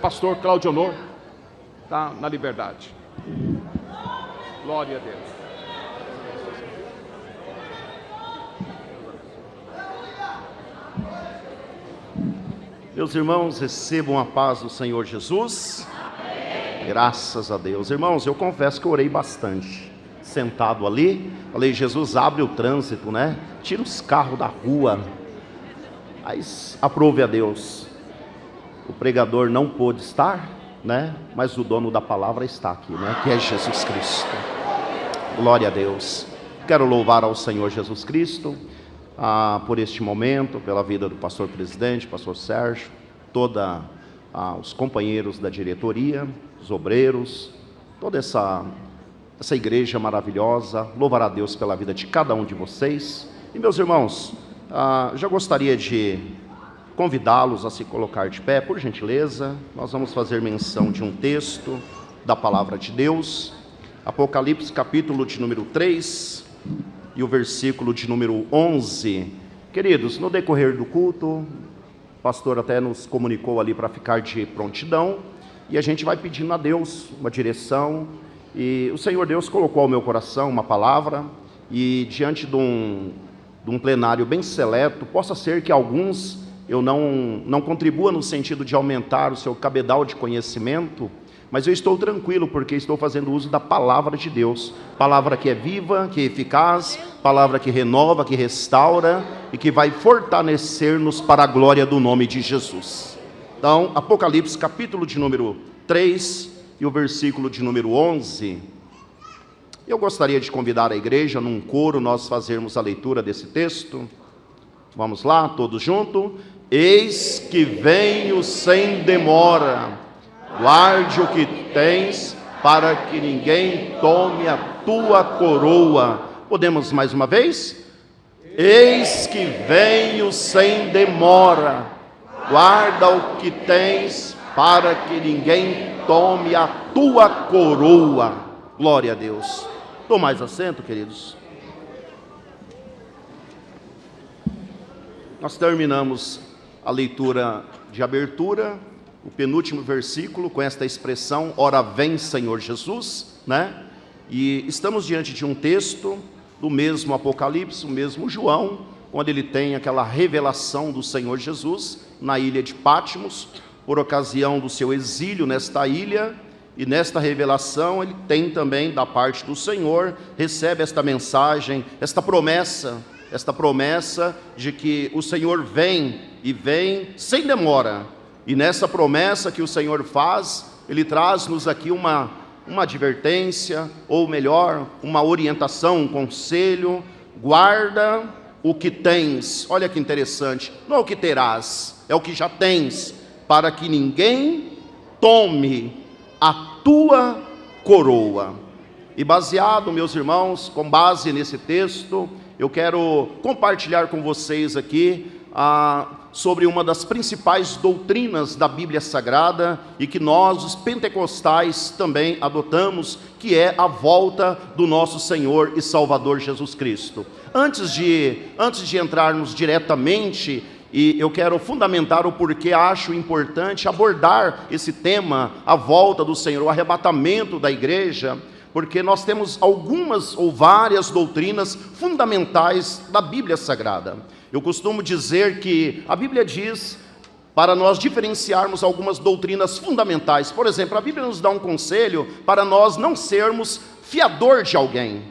Pastor Cláudio Honor está na liberdade. Glória a Deus. Meus irmãos, recebam a paz do Senhor Jesus. Amém. Graças a Deus. Irmãos, eu confesso que eu orei bastante. Sentado ali, falei, Jesus, abre o trânsito, né? Tira os carros da rua. Mas aprove a Deus. O pregador não pôde estar, né? Mas o dono da palavra está aqui, né? Que é Jesus Cristo. Glória a Deus. Quero louvar ao Senhor Jesus Cristo por este momento, pela vida do pastor presidente, pastor Sérgio, os companheiros da diretoria, os obreiros, toda essa igreja maravilhosa. Louvar a Deus pela vida de cada um de vocês. E meus irmãos, já gostaria de convidá-los a se colocar de pé, por gentileza. Nós vamos fazer menção de um texto da palavra de Deus, Apocalipse capítulo de número 3 e o versículo de número 11. Queridos, no decorrer do culto, o pastor até nos comunicou ali para ficar de prontidão, e a gente vai pedindo a Deus uma direção, e o Senhor Deus colocou ao meu coração uma palavra, e diante de um plenário bem seleto, possa ser que alguns eu não contribua no sentido de aumentar o seu cabedal de conhecimento, mas eu estou tranquilo, porque estou fazendo uso da palavra de Deus, palavra que é viva, que é eficaz, palavra que renova, que restaura e que vai fortalecer-nos para a glória do nome de Jesus. Então, Apocalipse capítulo de número 3 e o versículo de número 11. Eu gostaria de convidar a igreja, num coro, nós fazermos a leitura desse texto. Vamos lá, todos juntos. Eis que venho sem demora, guarde o que tens, para que ninguém tome a tua coroa. Podemos mais uma vez? Eis que venho sem demora, guarda o que tens, para que ninguém tome a tua coroa. Glória a Deus. Tomai assento, queridos. Nós terminamos a leitura de abertura, o penúltimo versículo, com esta expressão, ora vem Senhor Jesus, né? E estamos diante de um texto do mesmo Apocalipse, o mesmo João, onde ele tem aquela revelação do Senhor Jesus na ilha de Patmos, por ocasião do seu exílio nesta ilha, e nesta revelação ele tem também da parte do Senhor, recebe esta mensagem, esta promessa de que o Senhor vem, e vem sem demora. E nessa promessa que o Senhor faz, Ele traz-nos aqui uma advertência, ou melhor, uma orientação, um conselho. Guarda o que tens. Olha que interessante, não é o que terás, é o que já tens, para que ninguém tome a tua coroa. E baseado, meus irmãos, com base nesse texto, eu quero compartilhar com vocês aqui sobre uma das principais doutrinas da Bíblia Sagrada, e que nós, os pentecostais, também adotamos, que é a volta do nosso Senhor e Salvador Jesus Cristo. Antes de entrarmos diretamente, e eu quero fundamentar o porquê acho importante abordar esse tema, a volta do Senhor, o arrebatamento da igreja, porque nós temos algumas ou várias doutrinas fundamentais da Bíblia Sagrada. Eu costumo dizer que a Bíblia diz para nós diferenciarmos algumas doutrinas fundamentais. Por exemplo, a Bíblia nos dá um conselho para nós não sermos fiador de alguém.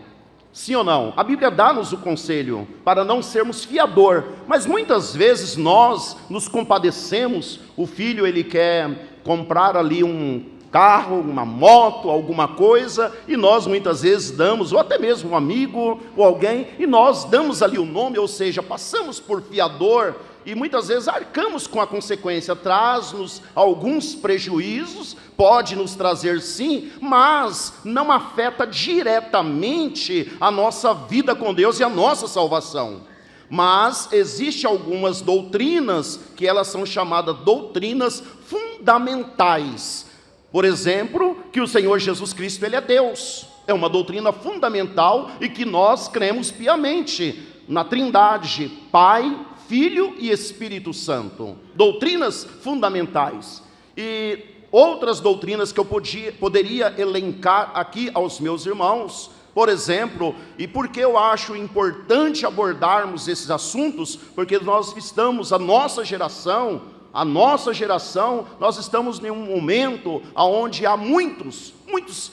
Sim ou não? A Bíblia dá-nos o conselho para não sermos fiador, mas muitas vezes nós nos compadecemos. O filho, ele quer comprar ali um carro, uma moto, alguma coisa, e nós muitas vezes damos, ou até mesmo um amigo, ou alguém, e nós damos ali o nome, ou seja, passamos por fiador, e muitas vezes arcamos com a consequência. Traz-nos alguns prejuízos, pode nos trazer sim, mas não afeta diretamente a nossa vida com Deus e a nossa salvação. Mas existem algumas doutrinas, que elas são chamadas doutrinas fundamentais. Por exemplo, que o Senhor Jesus Cristo, Ele é Deus. É uma doutrina fundamental e que nós cremos piamente na Trindade, Pai, Filho e Espírito Santo. Doutrinas fundamentais. E outras doutrinas que eu poderia elencar aqui aos meus irmãos. Por exemplo, e por que eu acho importante abordarmos esses assuntos? Porque nós estamos, a nossa geração, nós estamos em um momento onde há muitos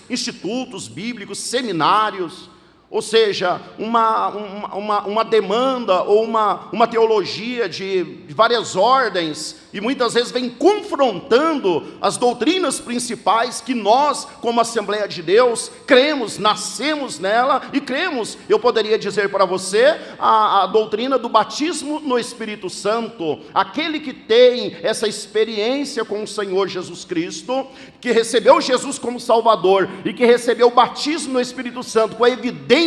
institutos bíblicos, seminários, ou seja, uma demanda ou uma teologia de várias ordens, e muitas vezes vem confrontando as doutrinas principais que nós, como Assembleia de Deus, cremos, nascemos nela e cremos. Eu poderia dizer para você a doutrina do batismo no Espírito Santo. Aquele que tem essa experiência com o Senhor Jesus Cristo, que recebeu Jesus como Salvador e que recebeu o batismo no Espírito Santo com a evidência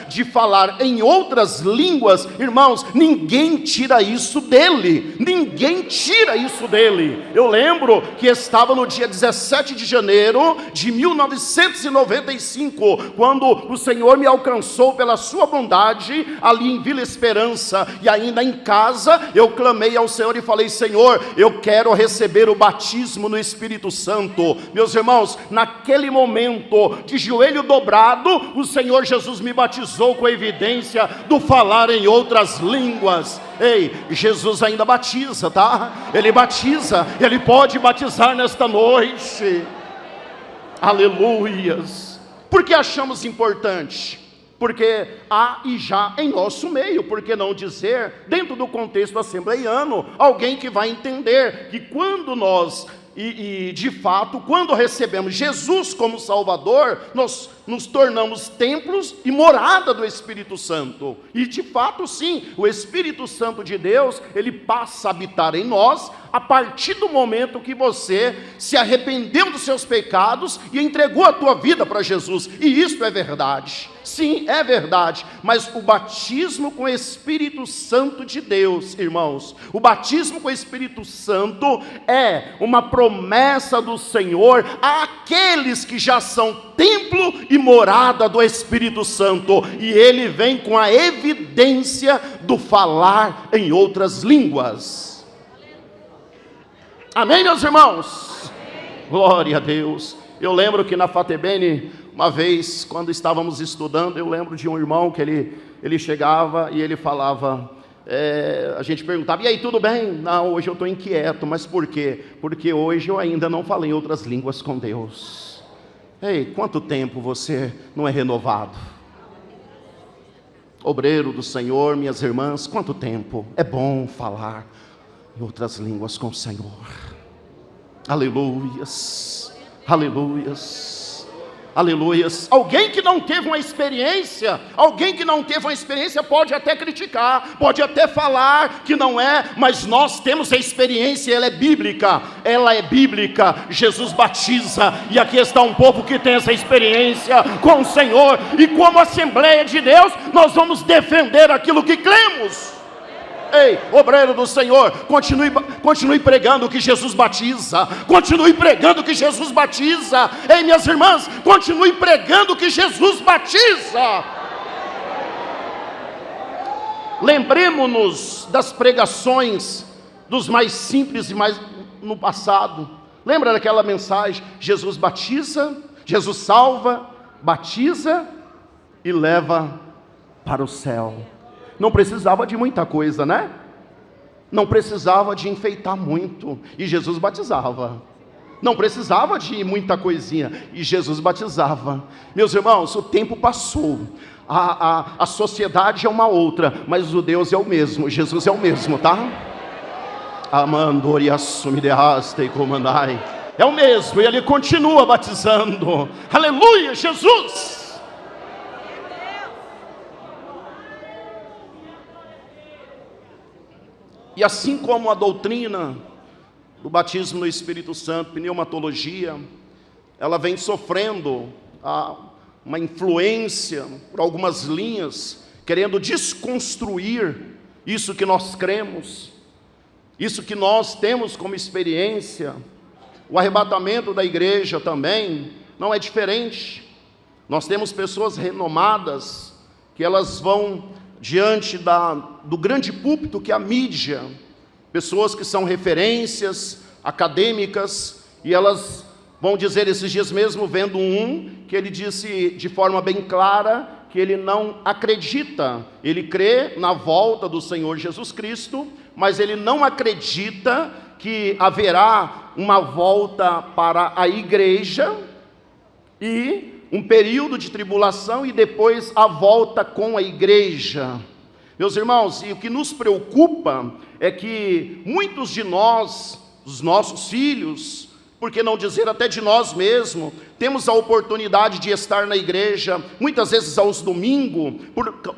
de falar em outras línguas, irmãos, ninguém tira isso dele, ninguém tira isso dele. Eu lembro que estava no dia 17 de janeiro de 1995, quando o Senhor me alcançou pela sua bondade, ali em Vila Esperança, e ainda em casa, eu clamei ao Senhor e falei: Senhor, eu quero receber o batismo no Espírito Santo. Meus irmãos, naquele momento, de joelho dobrado, o Senhor Jesus me batizou com a evidência do falar em outras línguas. Ei, Jesus ainda batiza, tá? Ele batiza, Ele pode batizar nesta noite. Aleluias. Por que achamos importante? Porque há e já em nosso meio, por que não dizer, dentro do contexto assembleiano, alguém que vai entender que quando nós, de fato, quando recebemos Jesus como Salvador, nós nos tornamos templos e morada do Espírito Santo. E de fato sim, o Espírito Santo de Deus, ele passa a habitar em nós a partir do momento que você se arrependeu dos seus pecados e entregou a tua vida para Jesus. E isso é verdade. Sim, é verdade. Mas o batismo com o Espírito Santo de Deus, irmãos, o batismo com o Espírito Santo é uma promessa do Senhor àqueles que já são templo e morada do Espírito Santo, e ele vem com a evidência do falar em outras línguas. Amém, meus irmãos? Amém. Glória a Deus. Eu lembro que na FATEBN, uma vez, quando estávamos estudando, eu lembro de um irmão que ele chegava e ele falava, a gente perguntava: e aí, tudo bem? Não, hoje eu estou inquieto. Mas por quê? Porque hoje eu ainda não falei outras línguas com Deus. Ei, quanto tempo você não é renovado? Obreiro do Senhor, minhas irmãs, quanto tempo é bom falar em outras línguas com o Senhor. Aleluias, aleluias, aleluias. Alguém que não teve uma experiência pode até criticar, pode até falar que não é, mas nós temos a experiência, ela é bíblica. Jesus batiza, e aqui está um povo que tem essa experiência com o Senhor, e como Assembleia de Deus, nós vamos defender aquilo que cremos. Ei, obreiro do Senhor, continue pregando que Jesus batiza. Continue pregando que Jesus batiza. Ei, minhas irmãs, continue pregando que Jesus batiza. Lembremos-nos das pregações dos mais simples e mais no passado. Lembra daquela mensagem? Jesus batiza, Jesus salva, batiza e leva para o céu. Não precisava de muita coisa, né? Não precisava de enfeitar muito, e Jesus batizava. Não precisava de muita coisinha, e Jesus batizava. Meus irmãos, o tempo passou, a sociedade é uma outra, mas o Deus é o mesmo, Jesus é o mesmo, tá? Amandori assumi de raste e comandai. É o mesmo, e Ele continua batizando. Aleluia, Jesus! E assim como a doutrina do batismo no Espírito Santo, pneumatologia, ela vem sofrendo uma influência por algumas linhas, querendo desconstruir isso que nós cremos, isso que nós temos como experiência. O arrebatamento da igreja também não é diferente. Nós temos pessoas renomadas, que elas vão diante do grande púlpito que é a mídia, pessoas que são referências acadêmicas, e elas vão dizer esses dias mesmo, vendo que ele disse de forma bem clara que ele não acredita, ele crê na volta do Senhor Jesus Cristo, mas ele não acredita que haverá uma volta para a igreja e um período de tribulação e depois a volta com a igreja. Meus irmãos, e o que nos preocupa é que muitos de nós, os nossos filhos, por que não dizer até de nós mesmos, temos a oportunidade de estar na igreja, muitas vezes aos domingos,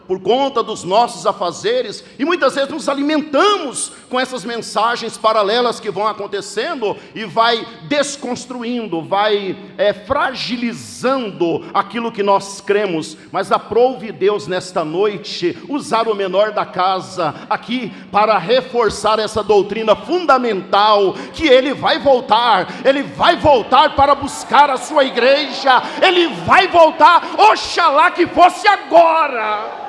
por conta dos nossos afazeres, e muitas vezes nos alimentamos com essas mensagens paralelas que vão acontecendo, e vai desconstruindo, vai fragilizando aquilo que nós cremos. Mas aprove Deus nesta noite, usar o menor da casa, aqui, para reforçar essa doutrina fundamental, que ele vai voltar para buscar a sua igreja, ele vai voltar, oxalá que fosse agora.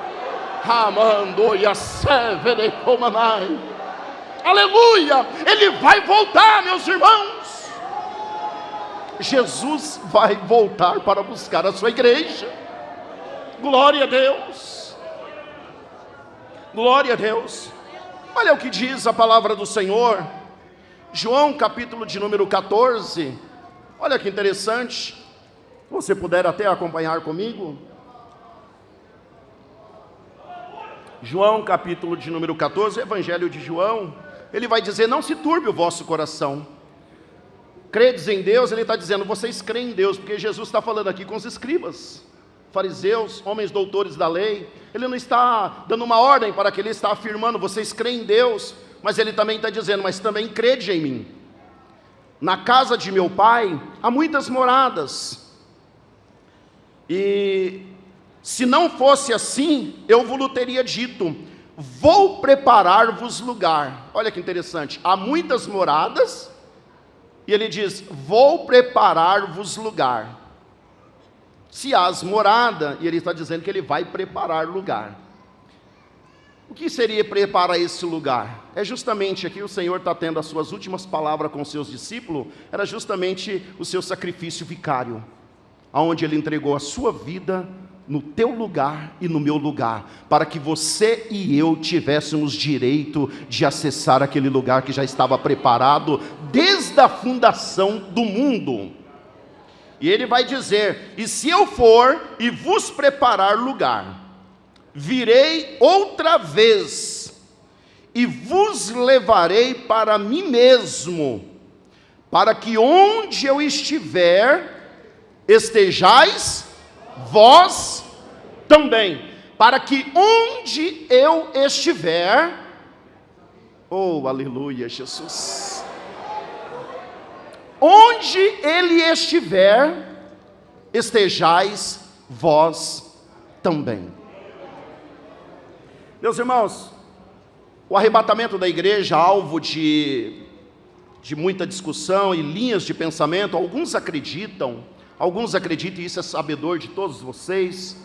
Aleluia, ele vai voltar, meus irmãos. Jesus vai voltar para buscar a sua igreja. Glória a Deus, glória a Deus. Olha o que diz a palavra do Senhor, João capítulo de número 14, olha que interessante, se você puder até acompanhar comigo. João capítulo de número 14, Evangelho de João, ele vai dizer, não se turbe o vosso coração, credes em Deus, ele está dizendo, vocês creem em Deus, porque Jesus está falando aqui com os escribas, fariseus, homens doutores da lei, ele não está dando uma ordem para que ele está afirmando, vocês creem em Deus, mas ele também está dizendo, mas também crede em mim. Na casa de meu pai há muitas moradas, e se não fosse assim, eu vos teria dito, vou preparar-vos lugar. Olha que interessante, há muitas moradas, e ele diz, vou preparar-vos lugar. Se há morada, e ele está dizendo que ele vai preparar lugar. O que seria preparar esse lugar? É justamente aqui o Senhor está tendo as suas últimas palavras com os seus discípulos, era justamente o seu sacrifício vicário, onde ele entregou a sua vida no teu lugar e no meu lugar, para que você e eu tivéssemos direito de acessar aquele lugar que já estava preparado desde a fundação do mundo. E ele vai dizer, e se eu for e vos preparar lugar, virei outra vez e vos levarei para mim mesmo, para que onde eu estiver, estejais vós também. Para que onde eu estiver, oh aleluia Jesus, onde ele estiver, estejais vós também. Meus irmãos, o arrebatamento da igreja, alvo de muita discussão e linhas de pensamento, alguns acreditam, e isso é sabedor de todos vocês,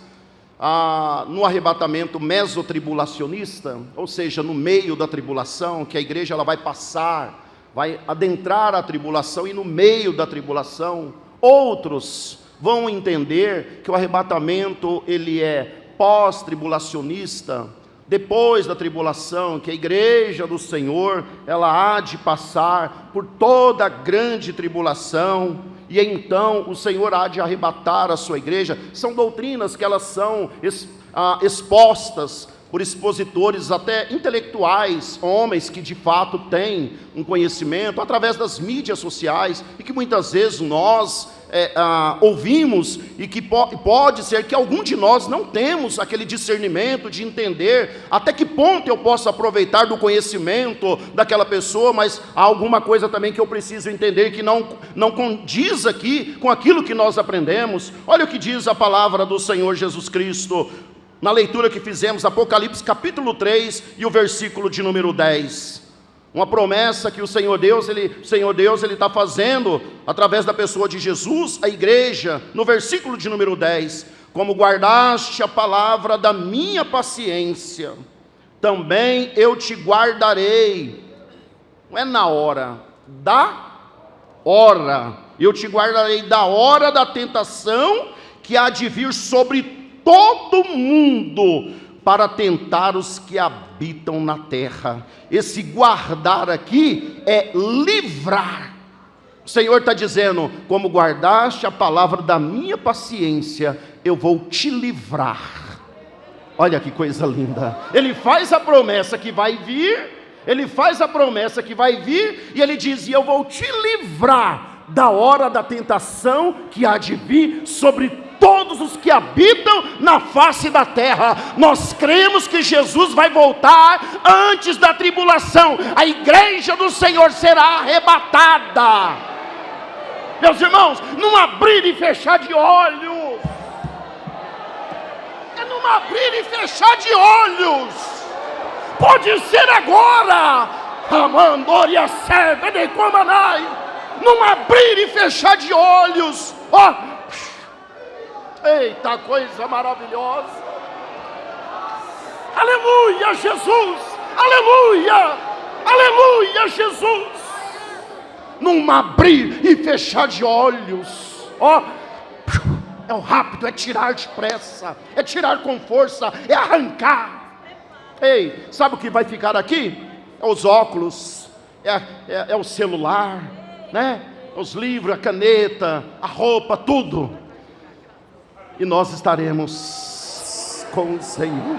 no arrebatamento mesotribulacionista, ou seja, no meio da tribulação, que a igreja ela vai passar, vai adentrar a tribulação, e no meio da tribulação, outros vão entender que o arrebatamento ele é pós-tribulacionista, depois da tribulação, que a igreja do Senhor, ela há de passar por toda a grande tribulação, e então o Senhor há de arrebatar a sua igreja. São doutrinas que elas são expostas por expositores até intelectuais, homens que de fato têm um conhecimento, através das mídias sociais, e que muitas vezes nós ouvimos, e que pode ser que algum de nós não temos aquele discernimento de entender até que ponto eu posso aproveitar do conhecimento daquela pessoa, mas há alguma coisa também que eu preciso entender que não condiz aqui com aquilo que nós aprendemos. Olha o que diz a palavra do Senhor Jesus Cristo, na leitura que fizemos, Apocalipse capítulo 3 e o versículo de número 10. Uma promessa que o Senhor Deus ele está fazendo através da pessoa de Jesus, a igreja, no versículo de número 10, como guardaste a palavra da minha paciência, também eu te guardarei, não é na hora da hora, eu te guardarei da hora da tentação que há de vir sobre todo mundo, para tentar os que habitam na terra. Esse guardar aqui é livrar. O Senhor está dizendo: como guardaste a palavra da minha paciência, eu vou te livrar. Olha que coisa linda. Ele faz a promessa que vai vir, ele faz a promessa que vai vir, e ele diz: e eu vou te livrar da hora da tentação que há de vir sobre todos os que habitam na face da terra. Nós cremos que Jesus vai voltar antes da tribulação. A igreja do Senhor será arrebatada. Meus irmãos, num abrir e fechar de olhos. É num abrir e fechar de olhos. Pode ser agora. Amandoria serve de comanai. Num abrir e fechar de olhos. Ó. Eita, coisa maravilhosa. Aleluia, Jesus. Aleluia. Aleluia, Jesus. Num abrir e fechar de olhos. Ó, é o rápido, é tirar depressa, é tirar com força, é arrancar. Ei, sabe o que vai ficar aqui? É os óculos, é o celular, né? Os livros, a caneta, a roupa, tudo. E nós estaremos com o Senhor.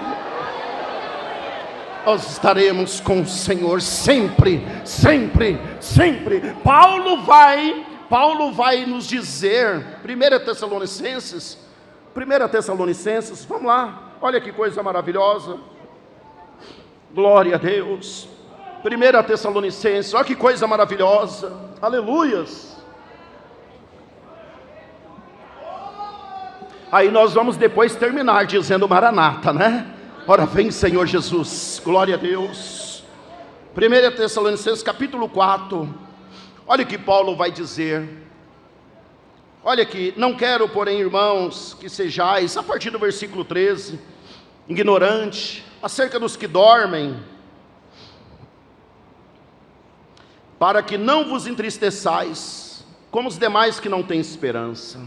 Nós estaremos com o Senhor sempre, sempre, sempre. Paulo vai nos dizer, 1 Tessalonicenses, vamos lá, olha que coisa maravilhosa. Glória a Deus. 1 Tessalonicenses, olha que coisa maravilhosa. Aleluias. Aí nós vamos depois terminar dizendo Maranata, né? Ora vem, Senhor Jesus. Glória a Deus. 1 Tessalonicenses capítulo 4. Olha o que Paulo vai dizer. Olha aqui: não quero, porém, irmãos, que sejais, a partir do versículo 13, ignorante acerca dos que dormem, para que não vos entristeçais, como os demais que não têm esperança.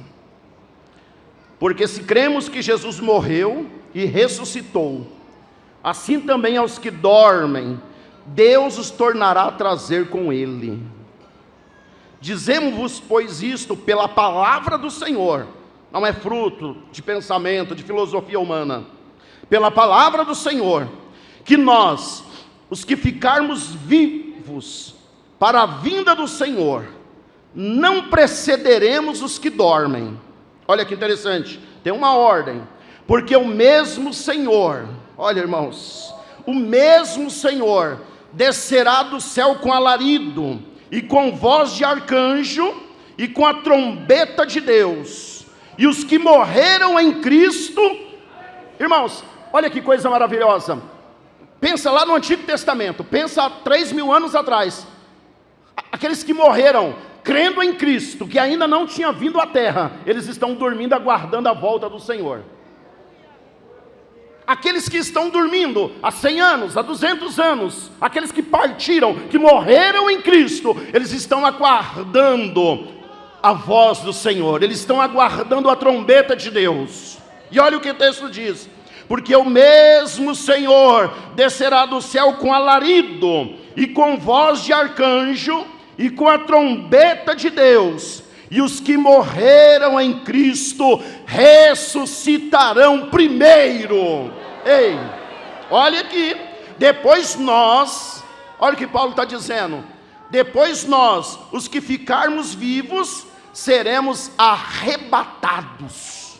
Porque se cremos que Jesus morreu e ressuscitou, assim também aos que dormem, Deus os tornará a trazer com Ele. Dizemos-vos, pois, isto pela palavra do Senhor, não é fruto de pensamento, de filosofia humana, pela palavra do Senhor, que nós, os que ficarmos vivos para a vinda do Senhor, não precederemos os que dormem. Olha que interessante, tem uma ordem, porque o mesmo Senhor, olha irmãos, o mesmo Senhor descerá do céu com alarido, e com voz de arcanjo, e com a trombeta de Deus, e os que morreram em Cristo, irmãos, olha que coisa maravilhosa, pensa lá no Antigo Testamento, pensa há 3.000 anos atrás, aqueles que morreram crendo em Cristo, que ainda não tinha vindo à terra, eles estão dormindo aguardando a volta do Senhor. Aqueles que estão dormindo há 100 anos, há 200 anos, aqueles que partiram, que morreram em Cristo, eles estão aguardando a voz do Senhor, eles estão aguardando a trombeta de Deus. E olha o que o texto diz: porque o mesmo Senhor descerá do céu com alarido, e com voz de arcanjo, e com a trombeta de Deus, e os que morreram em Cristo ressuscitarão primeiro. Ei, olha aqui, depois nós, olha o que Paulo está dizendo, depois nós, os que ficarmos vivos, seremos arrebatados,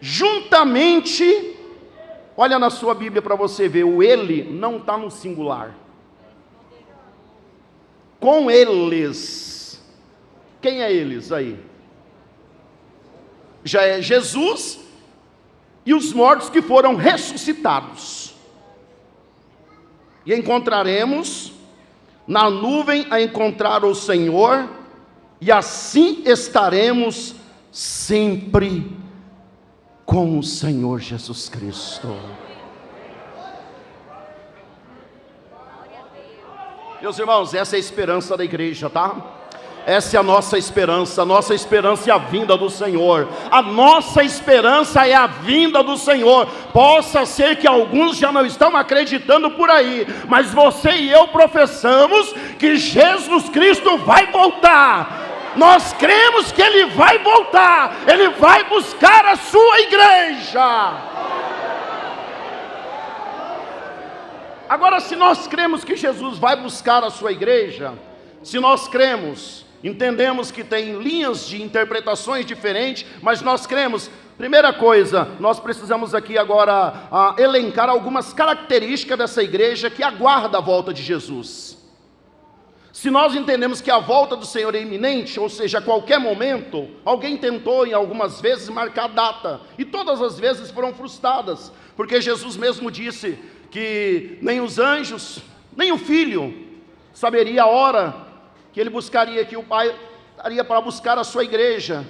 juntamente, olha na sua Bíblia para você ver, o ele não está no singular, com eles. Quem é eles aí? Já é Jesus e os mortos que foram ressuscitados. E encontraremos na nuvem a encontrar o Senhor, e assim estaremos sempre com o Senhor Jesus Cristo. Meus irmãos, essa é a esperança da igreja, tá? Essa é a nossa esperança é a vinda do Senhor. A nossa esperança é a vinda do Senhor. Possa ser que alguns já não estão acreditando por aí, mas você e eu professamos que Jesus Cristo vai voltar. Nós cremos que Ele vai voltar, Ele vai buscar a sua igreja. Agora, se nós cremos que Jesus vai buscar a sua igreja, se nós cremos, entendemos que tem linhas de interpretações diferentes, mas nós cremos. Primeira coisa, nós precisamos aqui agora elencar algumas características dessa igreja que aguarda a volta de Jesus. Se nós entendemos que a volta do Senhor é iminente, ou seja, a qualquer momento, alguém tentou em algumas vezes marcar data, e todas as vezes foram frustradas, porque Jesus mesmo disse que nem os anjos, nem o Filho saberia a hora que Ele buscaria, que o Pai daria para buscar a sua igreja.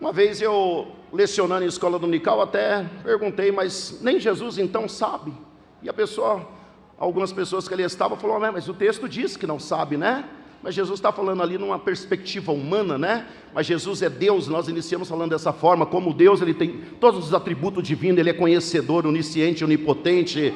Uma vez eu, lecionando em escola dominical, até perguntei, mas nem Jesus então sabe? E algumas pessoas que ali estavam falaram, mas o texto diz que não sabe, né? Mas Jesus está falando ali numa perspectiva humana, né? Mas Jesus é Deus, nós iniciamos falando dessa forma, como Deus, Ele tem todos os atributos divinos, Ele é conhecedor, onisciente, onipotente,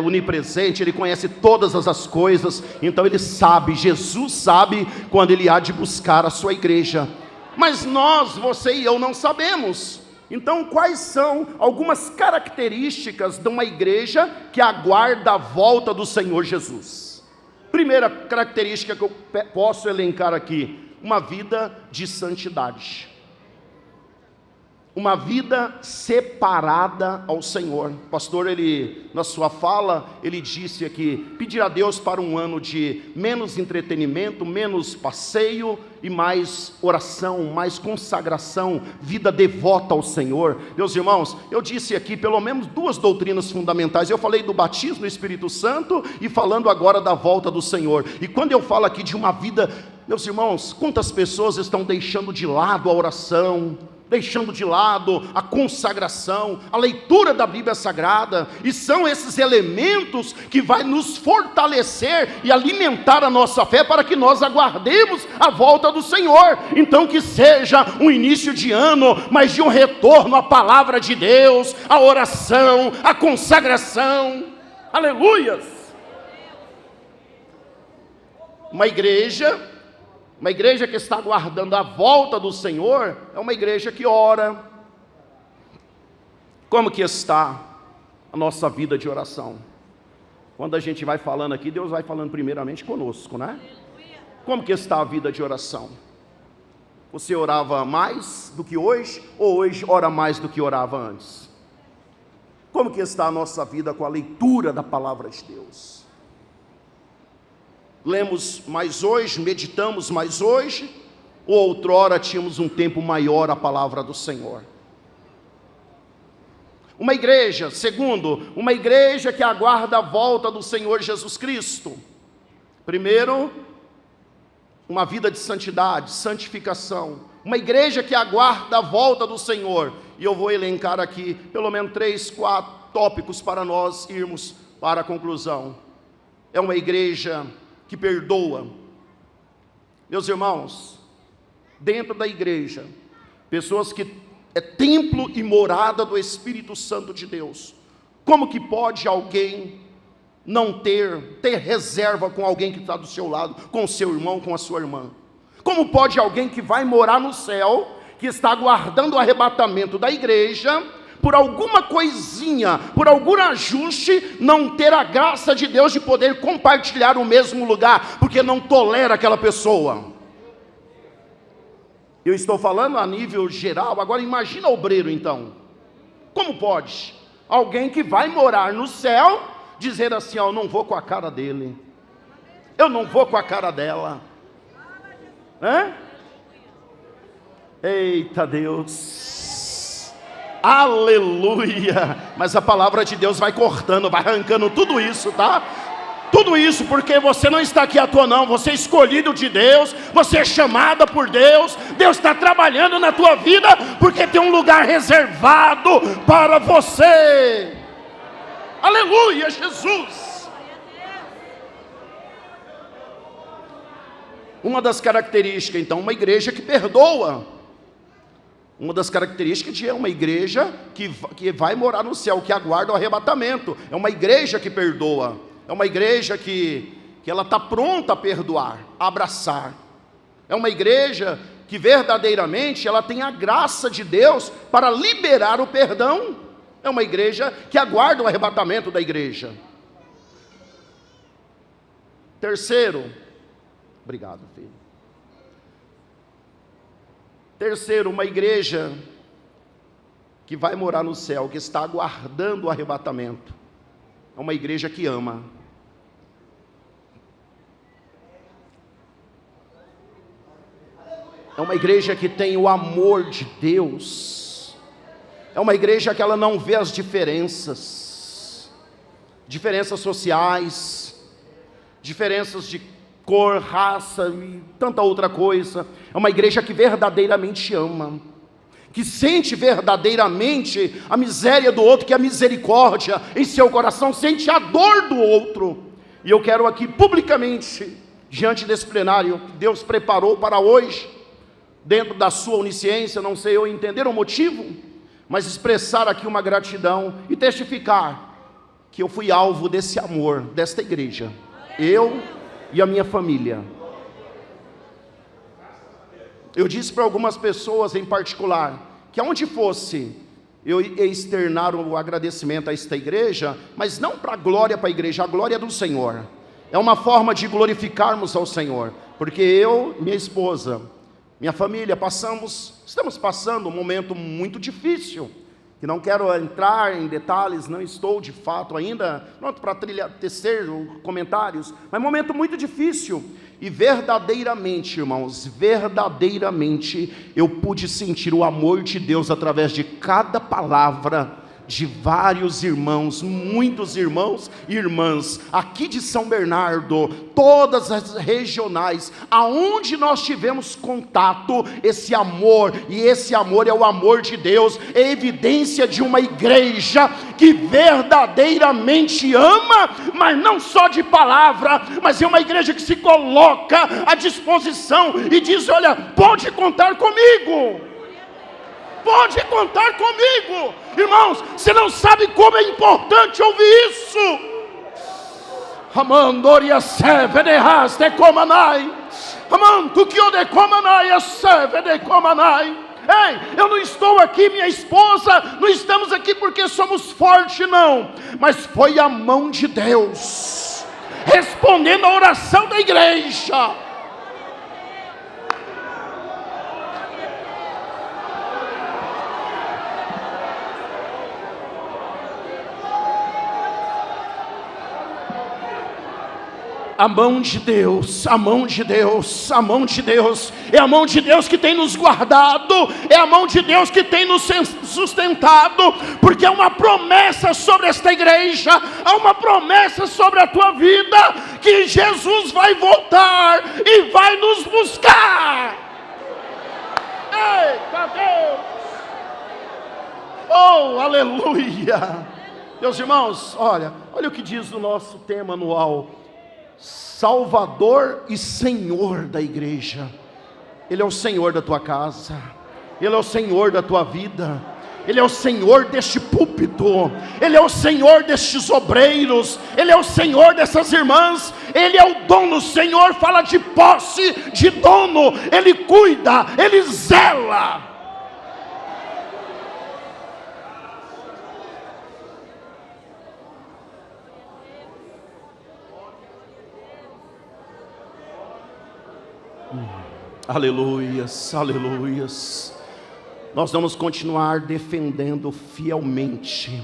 onipresente, Ele conhece todas as coisas, então Ele sabe, Jesus sabe quando Ele há de buscar a sua igreja, mas nós, você e eu não sabemos. Então quais são algumas características de uma igreja que aguarda a volta do Senhor Jesus? Primeira característica que eu posso elencar aqui, uma vida de santidade, uma vida separada ao Senhor. O pastor, na sua fala, ele disse aqui, pedir a Deus para um ano de menos entretenimento, menos passeio e mais oração, mais consagração, vida devota ao Senhor. Meus irmãos, eu disse aqui pelo menos duas doutrinas fundamentais. Eu falei do batismo no Espírito Santo e falando agora da volta do Senhor. E quando eu falo aqui de uma vida, meus irmãos, quantas pessoas estão deixando de lado a oração, deixando de lado a consagração, a leitura da Bíblia Sagrada, e são esses elementos que vai nos fortalecer e alimentar a nossa fé para que nós aguardemos a volta do Senhor. Então que seja um início de ano, mas de um retorno à palavra de Deus, à oração, à consagração. Aleluias! Uma igreja que está aguardando a volta do Senhor, é uma igreja que ora. Como que está a nossa vida de oração? Quando a gente vai falando aqui, Deus vai falando primeiramente conosco, né? Como que está a vida de oração? Você orava mais do que hoje, ou hoje ora mais do que orava antes? Como que está a nossa vida com a leitura da palavra de Deus? Lemos mais hoje, meditamos mais hoje, ou outrora tínhamos um tempo maior a palavra do Senhor? Uma igreja, segundo, uma igreja que aguarda a volta do Senhor Jesus Cristo. Primeiro, uma vida de santidade, santificação. Uma igreja que aguarda a volta do Senhor. E eu vou elencar aqui pelo menos 3, 4 tópicos para nós irmos para a conclusão. É uma igreja que perdoa. Meus irmãos, dentro da igreja, pessoas que é templo e morada do Espírito Santo de Deus. Como que pode alguém não ter reserva com alguém que está do seu lado, com o seu irmão, com a sua irmã? Como pode alguém que vai morar no céu, que está aguardando o arrebatamento da igreja, por alguma coisinha, por algum ajuste, não ter a graça de Deus de poder compartilhar o mesmo lugar, porque não tolera aquela pessoa? Eu estou falando a nível geral. Agora imagina o obreiro então. Como pode alguém que vai morar no céu dizer assim, eu não vou com a cara dele, eu não vou com a cara dela? Eita Deus, aleluia! Mas a palavra de Deus vai cortando, vai arrancando tudo isso, tá? Tudo isso porque você não está aqui à toa não, você é escolhido de Deus, você é chamada por Deus, Deus está trabalhando na tua vida, porque tem um lugar reservado para você. Aleluia, Jesus! Uma das características, então, uma igreja que perdoa. Uma das características de uma igreja que vai morar no céu, que aguarda o arrebatamento. É uma igreja que perdoa. É uma igreja que ela está pronta a perdoar, a abraçar. É uma igreja que verdadeiramente ela tem a graça de Deus para liberar o perdão. É uma igreja que aguarda o arrebatamento da igreja. Terceiro, obrigado, filho. Terceiro, uma igreja que vai morar no céu, que está aguardando o arrebatamento. É uma igreja que ama. É uma igreja que tem o amor de Deus. É uma igreja que ela não vê as diferenças sociais, diferenças de cor, raça e tanta outra coisa. É uma igreja que verdadeiramente ama, que sente verdadeiramente a miséria do outro, que a misericórdia em seu coração, sente a dor do outro. E eu quero aqui publicamente, diante desse plenário que Deus preparou para hoje, dentro da sua onisciência, não sei eu entender o motivo, mas expressar aqui uma gratidão e testificar que eu fui alvo desse amor, desta igreja, eu e a minha família. Eu disse para algumas pessoas em particular, que aonde fosse, eu ia externar o agradecimento a esta igreja, mas não para a glória para a igreja, a glória é do Senhor. É uma forma de glorificarmos ao Senhor, porque eu, minha esposa, minha família, estamos passando um momento muito difícil, que não quero entrar em detalhes, não estou de fato ainda pronto para tecer comentários, mas um momento muito difícil, e verdadeiramente, irmãos, verdadeiramente, eu pude sentir o amor de Deus através de cada palavra, de vários irmãos, muitos irmãos e irmãs, aqui de São Bernardo, todas as regionais, aonde nós tivemos contato, esse amor, e esse amor é o amor de Deus, é evidência de uma igreja que verdadeiramente ama, mas não só de palavra, mas é uma igreja que se coloca à disposição e diz: olha, pode contar comigo. Pode contar comigo. Irmãos, você não sabe como é importante ouvir isso. Amandoria seve de raste comanai. Amanto que o de comanai a seve de comanai. Ei, eu não estou aqui, minha esposa, não estamos aqui porque somos fortes, não. Mas foi a mão de Deus respondendo a oração da igreja. A mão de Deus, a mão de Deus, a mão de Deus, é a mão de Deus que tem nos guardado, é a mão de Deus que tem nos sustentado, porque há uma promessa sobre esta igreja, há uma promessa sobre a tua vida, que Jesus vai voltar e vai nos buscar. Eita Deus! Oh, aleluia! Meus irmãos, olha o que diz o nosso tema anual: Salvador e Senhor da igreja. Ele é o Senhor da tua casa, Ele é o Senhor da tua vida, Ele é o Senhor deste púlpito, Ele é o Senhor destes obreiros, Ele é o Senhor dessas irmãs, Ele é o dono. O Senhor fala de posse, de dono, Ele cuida, Ele zela. Aleluias, aleluias. Nós vamos continuar defendendo fielmente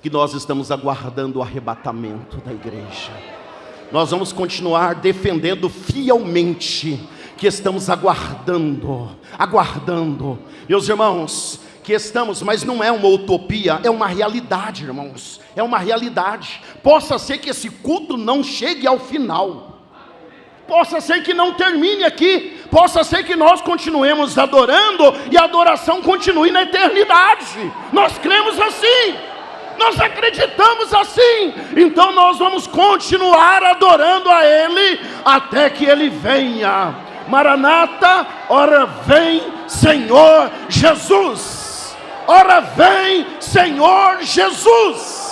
que nós estamos aguardando o arrebatamento da igreja. Nós vamos continuar defendendo fielmente que estamos aguardando. Meus irmãos, que estamos, mas não é uma utopia, é uma realidade, irmãos. É uma realidade. Possa ser que esse culto não chegue ao final. Possa ser que não termine aqui, possa ser que nós continuemos adorando e a adoração continue na eternidade. Nós cremos assim. nós acreditamos assim, então nós vamos continuar adorando a Ele até que Ele venha. Maranata, ora vem Senhor Jesus, ora vem Senhor Jesus.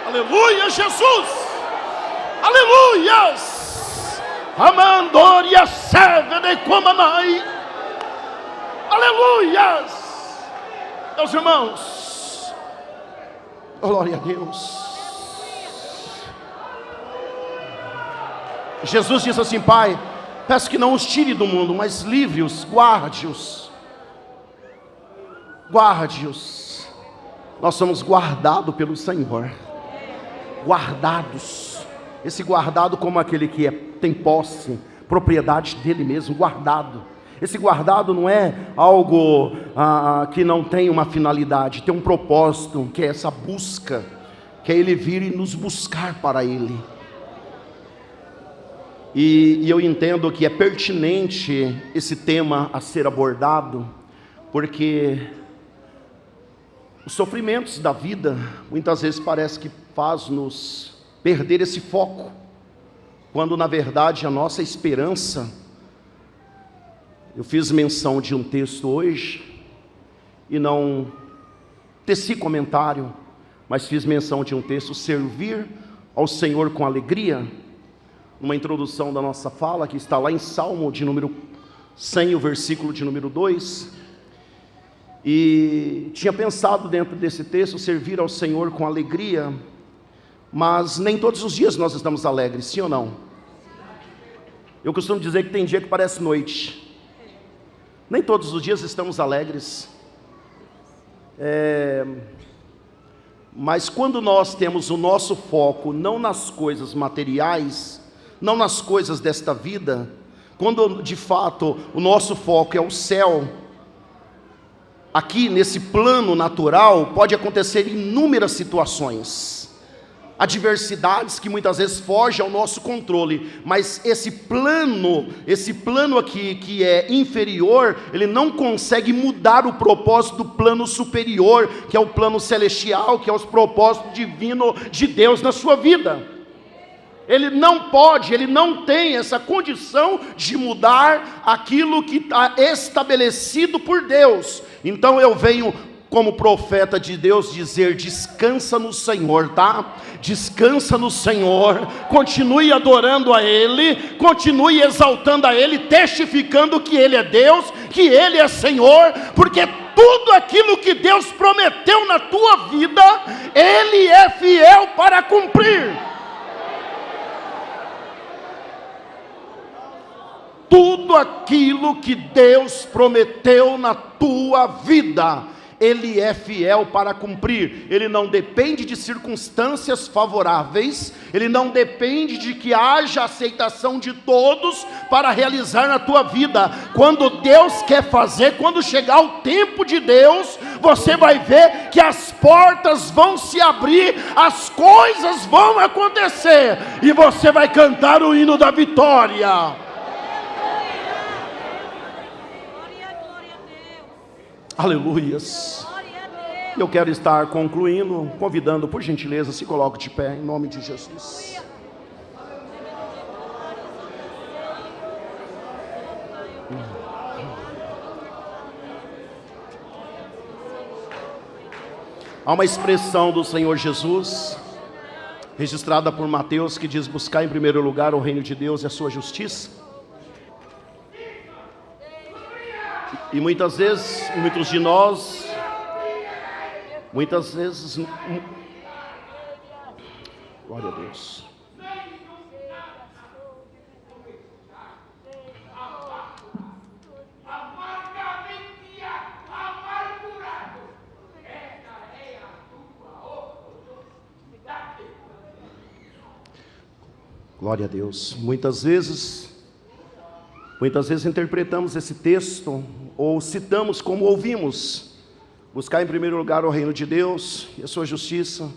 Aleluia, Jesus, aleluias, amandoria serve de comanai, aleluias, meus irmãos, glória a Deus. Jesus disse assim: Pai, peço que não os tire do mundo, mas livre-os, guarde-os, guarde-os. Nós somos guardados pelo Senhor, guardados. Esse guardado como aquele que tem posse, propriedade dele mesmo, guardado. Esse guardado não é algo que não tem uma finalidade, tem um propósito, que é essa busca, que é Ele vir e nos buscar para Ele. E eu entendo que é pertinente esse tema a ser abordado, porque os sofrimentos da vida muitas vezes parece que faz-nos perder esse foco, quando na verdade a nossa esperança, eu fiz menção de um texto hoje, e não teci comentário, mas fiz menção de um texto: servir ao Senhor com alegria, uma introdução da nossa fala, que está lá em Salmo de número 100, o versículo de número 2, e tinha pensado dentro desse texto, servir ao Senhor com alegria, mas nem todos os dias nós estamos alegres, sim ou não? Eu costumo dizer que tem dia que parece noite, nem todos os dias estamos alegres, mas quando nós temos o nosso foco não nas coisas materiais, não nas coisas desta vida, quando de fato o nosso foco é o céu, aqui nesse plano natural, pode acontecer inúmeras situações, adversidades que muitas vezes fogem ao nosso controle, mas esse plano aqui que é inferior, ele não consegue mudar o propósito do plano superior, que é o plano celestial, que é os propósitos divinos de Deus na sua vida. Ele não pode, ele não tem essa condição de mudar aquilo que está estabelecido por Deus. Então eu venho como profeta de Deus dizer: descansa no Senhor, tá? Descansa no Senhor, continue adorando a Ele, continue exaltando a Ele, testificando que Ele é Deus, que Ele é Senhor, porque tudo aquilo que Deus prometeu na tua vida, Ele é fiel para cumprir. Tudo aquilo que Deus prometeu na tua vida, Ele é fiel para cumprir. Ele não depende de circunstâncias favoráveis, Ele não depende de que haja aceitação de todos para realizar na tua vida. Quando Deus quer fazer, quando chegar o tempo de Deus, você vai ver que as portas vão se abrir, as coisas vão acontecer, e você vai cantar o hino da vitória. Aleluias. Eu quero estar concluindo, convidando, por gentileza, se coloque de pé, em nome de Jesus. Há uma expressão do Senhor Jesus, registrada por Mateus, que diz: buscar em primeiro lugar o reino de Deus e a sua justiça. E muitas vezes, muitos de nós, glória a Deus. Glória a Deus. Muitas vezes interpretamos esse texto, ou citamos como ouvimos: buscar em primeiro lugar o reino de Deus e a sua justiça.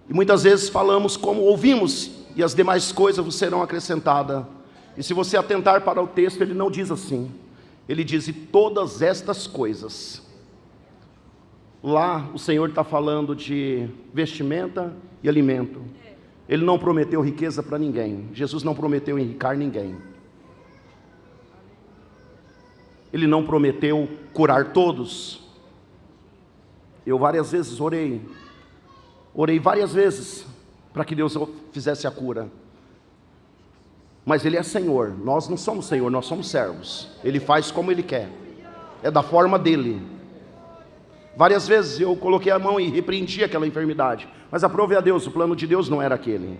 E muitas vezes falamos como ouvimos: e as demais coisas vos serão acrescentadas. E se você atentar para o texto, ele não diz assim. Ele diz: e todas estas coisas. Lá o Senhor está falando de vestimenta e alimento. Ele não prometeu riqueza para ninguém. Jesus não prometeu enriquecer ninguém. Ele não prometeu curar todos. Eu várias vezes orei várias vezes para que Deus fizesse a cura. Mas Ele é Senhor, nós não somos Senhor, nós somos servos. Ele faz como Ele quer, é da forma dEle. Várias vezes eu coloquei a mão e repreendi aquela enfermidade, mas aprove a Deus, o plano de Deus não era aquele.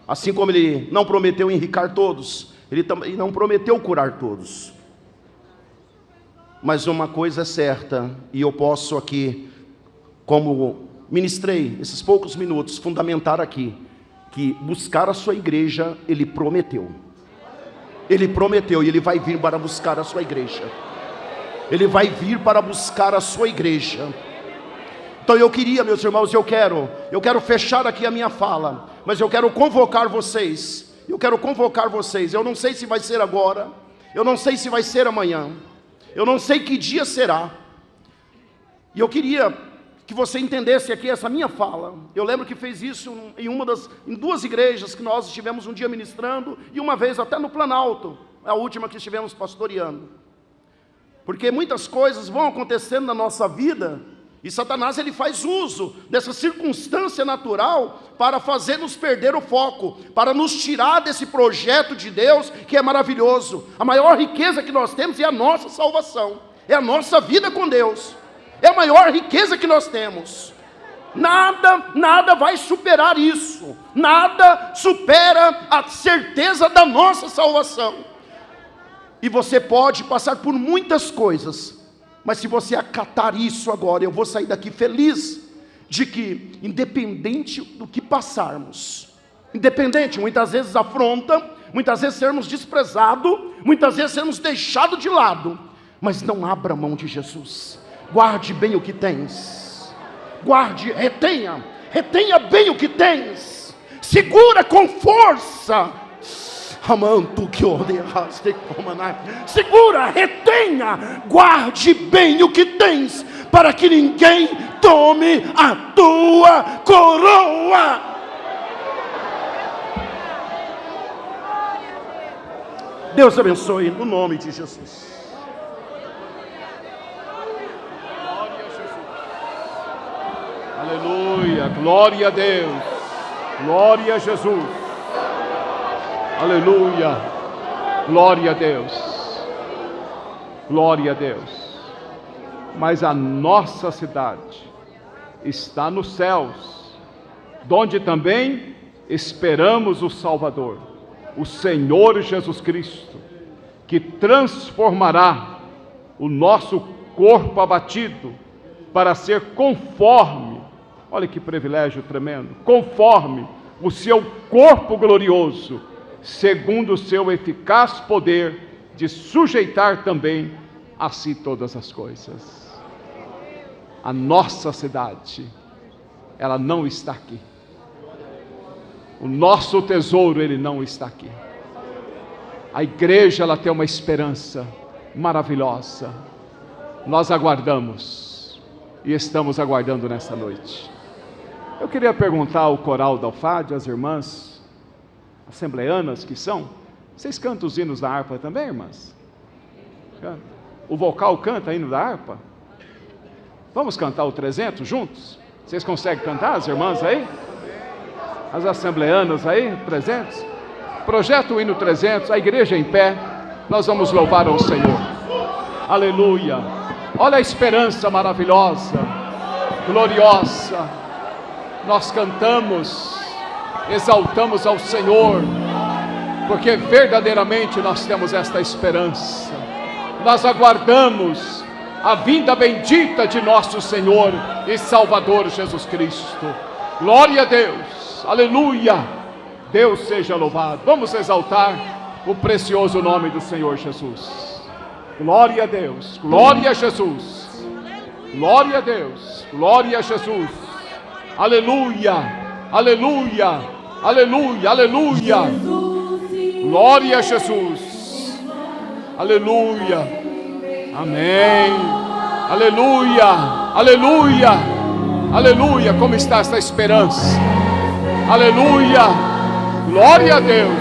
Assim como Ele não prometeu enriquecer todos, Ele também não prometeu curar todos. Mas uma coisa é certa, e eu posso aqui, como ministrei esses poucos minutos, fundamentar aqui, que buscar a sua igreja, Ele prometeu. Ele prometeu, e Ele vai vir para buscar a sua igreja. Ele vai vir para buscar a sua igreja. Então eu queria, meus irmãos, eu quero fechar aqui a minha fala, mas eu quero convocar vocês. Eu não sei se vai ser agora, eu não sei se vai ser amanhã, eu não sei que dia será. E eu queria que você entendesse aqui essa minha fala. Eu lembro que fez isso em duas igrejas que nós estivemos um dia ministrando, e uma vez até no Planalto, a última que estivemos pastoreando. Porque muitas coisas vão acontecendo na nossa vida, e Satanás ele faz uso dessa circunstância natural para fazer-nos perder o foco, para nos tirar desse projeto de Deus que é maravilhoso. A maior riqueza que nós temos é a nossa salvação, é a nossa vida com Deus. É a maior riqueza que nós temos. Nada vai superar isso. Nada supera a certeza da nossa salvação. E você pode passar por muitas coisas, mas se você acatar isso agora, eu vou sair daqui feliz de que, independente do que passarmos, independente, muitas vezes afronta, muitas vezes sermos desprezados, muitas vezes sermos deixados de lado, mas não abra mão de Jesus. Guarde bem o que tens. Retenha bem o que tens. Segura com força. Segura, retenha, guarde bem o que tens, para que ninguém tome a tua coroa. Deus abençoe, no nome de Jesus. Aleluia, glória a Deus, glória a Jesus, aleluia, glória a Deus, glória a Deus. Mas a nossa cidade está nos céus, donde também esperamos o Salvador, o Senhor Jesus Cristo, que transformará o nosso corpo abatido para ser conforme, olha que privilégio tremendo, conforme o seu corpo glorioso, segundo o seu eficaz poder de sujeitar também a si todas as coisas. A nossa cidade, ela não está aqui. O nosso tesouro, ele não está aqui. A igreja, ela tem uma esperança maravilhosa. Nós aguardamos e estamos aguardando nessa noite. Eu queria perguntar ao coral da Alfade, as irmãs assembleanas que são, vocês cantam os hinos da harpa também, irmãs? Canta. O vocal canta hino da harpa? Vamos cantar o 300 juntos? Vocês conseguem cantar, as irmãs aí? As assembleanas aí, 300? Projeta o hino 300, a igreja em pé, nós vamos louvar ao Senhor. Aleluia! Olha a esperança maravilhosa, gloriosa. Nós cantamos, exaltamos ao Senhor, porque verdadeiramente nós temos esta esperança. Nós aguardamos a vinda bendita de nosso Senhor e Salvador Jesus Cristo. Glória a Deus, aleluia, Deus seja louvado. Vamos exaltar o precioso nome do Senhor Jesus. Glória a Deus, glória a Jesus, glória a Deus, glória a Jesus. Aleluia, aleluia, aleluia, aleluia. Glória a Jesus. Aleluia. Amém. Aleluia. Aleluia. Aleluia. Como está esta esperança? Aleluia. Glória a Deus.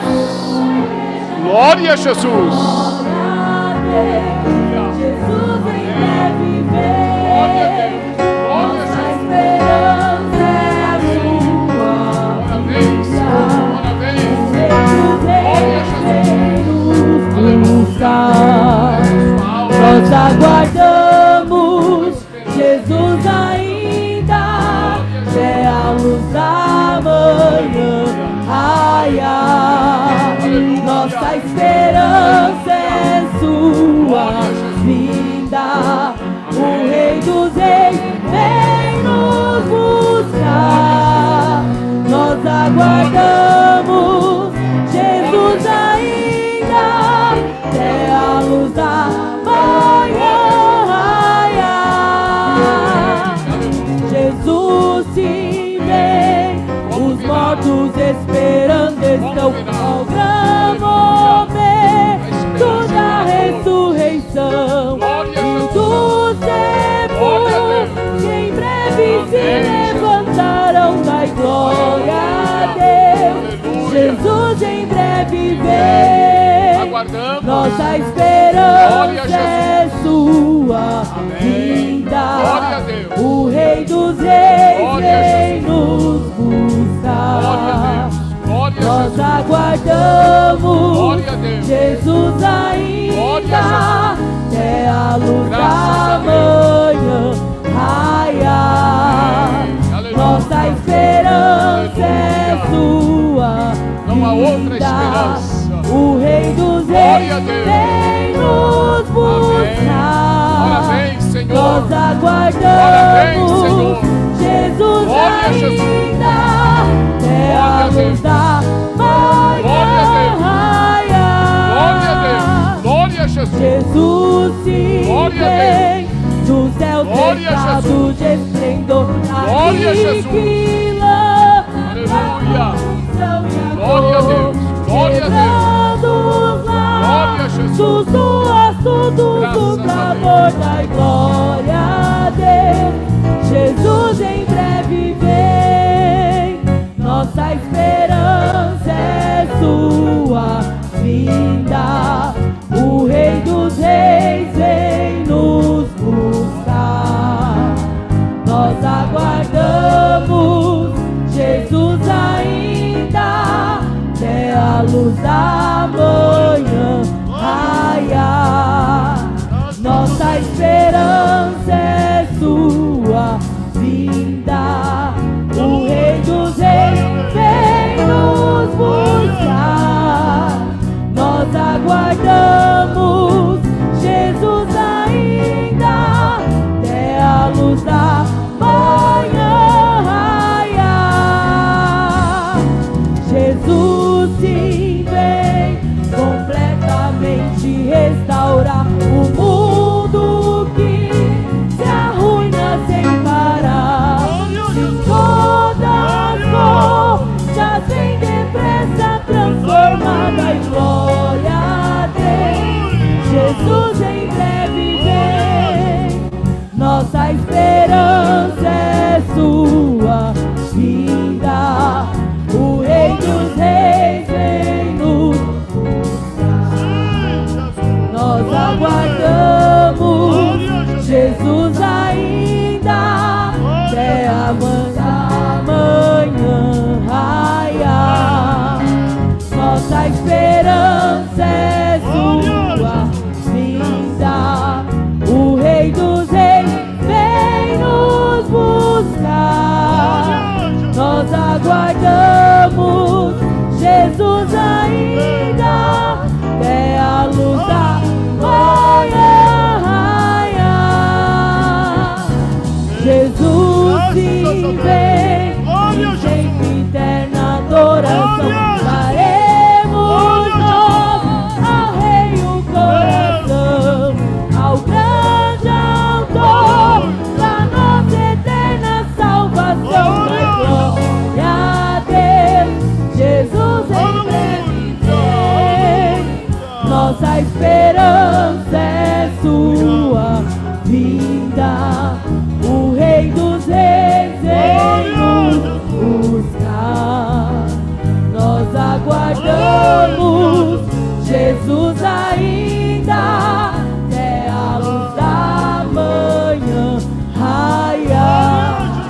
Glória a Jesus. Nós aguardamos Jesus ainda, até a luz da manhã raiar. Nossa esperança é sua vinda, o Rei dos Reis vem nos buscar. Nós aguardamos Jesus ainda, até a luz da manhã raiar. Jesus sim vem, os mortos esperando estão ao grande momento da ressurreição e do sepulcro, que em breve se levantarão. Dai glória a Deus, Jesus em breve vem. Nossa esperança é sua vinda, o Rei dos Reis vem nos buscar. Nós aguardamos Jesus ainda, até a luz da manhã raiar. Nossa esperança é sua vinda, o Rei dos Reis vem nos buscar. Nós aguardamos Jesus ainda, até a luz da manhã raiar. Jesus se vem, do céu cercado de esplendor, aniquilando a função e a dor, quebrando os laços do aço do clamor. Dai glória a Deus, Jesus em breve vem. Nossa esperança é sua vinda, o Rei dos Reis vem nos buscar. Nós aguardamos Jesus ainda, até a luz da manhã raiar. Nossa esperança é sua vinda, o Rei dos Reis vem nos buscar. Nós aguardamos Jesus ainda, até a luz da manhã raiar. Jesus sim vem completamente restaurar o mundo que se arruina sem parar. Em todas já vem depressa transformada em glória a Deus. Jesus em breve vem. Nossa esperança é sua vinda, o Rei dos Reis vem nos buscar. Nós aguardamos Jesus ainda, até a manhã raiar. Nossa esperança é sua vinda, o Rei dos Reis vem nos buscar. Nós aguardamos Jesus ainda, até a luz da manhã raiar. Jesus sim vem, em tempo eterna adoração daremos nós ao Rei o coração, ao grande autor da nossa eterna salvação. Glória a Deus. Nossa esperança é sua vinda, o Rei dos Reis vem nos buscar. Nós aguardamos Jesus ainda, até a luz da manhã raiar.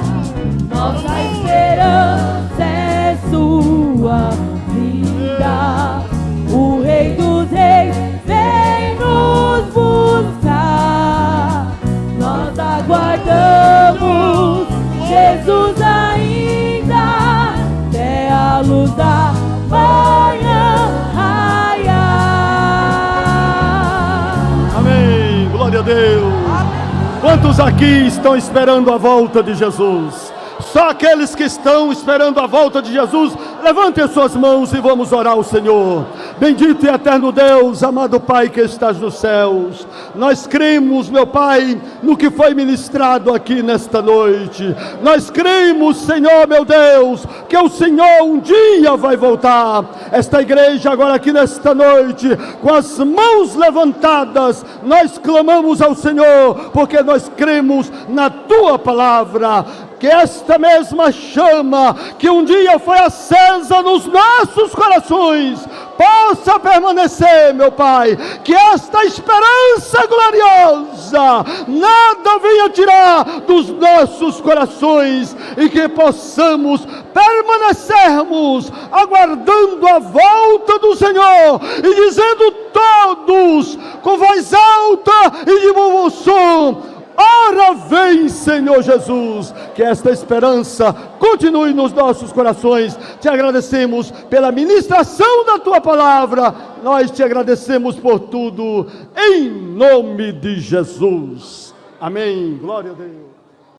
Nossa esperança é sua vinda, o Rei dos Reis vem nos buscar. Nós aguardamos Jesus ainda, até a luz da manhã raiar. Amém, glória a Deus. Quantos aqui estão esperando a volta de Jesus? Só aqueles que estão esperando a volta de Jesus, levantem as suas mãos e vamos orar ao Senhor. Bendito e eterno Deus, amado Pai que estás nos céus, nós cremos, meu Pai, no que foi ministrado aqui nesta noite. Nós cremos, Senhor, meu Deus, que o Senhor um dia vai voltar. Esta igreja agora aqui nesta noite, com as mãos levantadas, nós clamamos ao Senhor, porque nós cremos na Tua palavra. Que esta mesma chama que um dia foi acesa nos nossos corações possa permanecer, meu Pai. Que esta esperança gloriosa nada venha tirar dos nossos corações, e que possamos permanecermos aguardando a volta do Senhor e dizendo todos com voz alta e de bom som: ora vem, Senhor Jesus. Que esta esperança continue nos nossos corações. Te agradecemos pela ministração da Tua palavra. Nós te agradecemos por tudo, em nome de Jesus. Amém. Glória a Deus.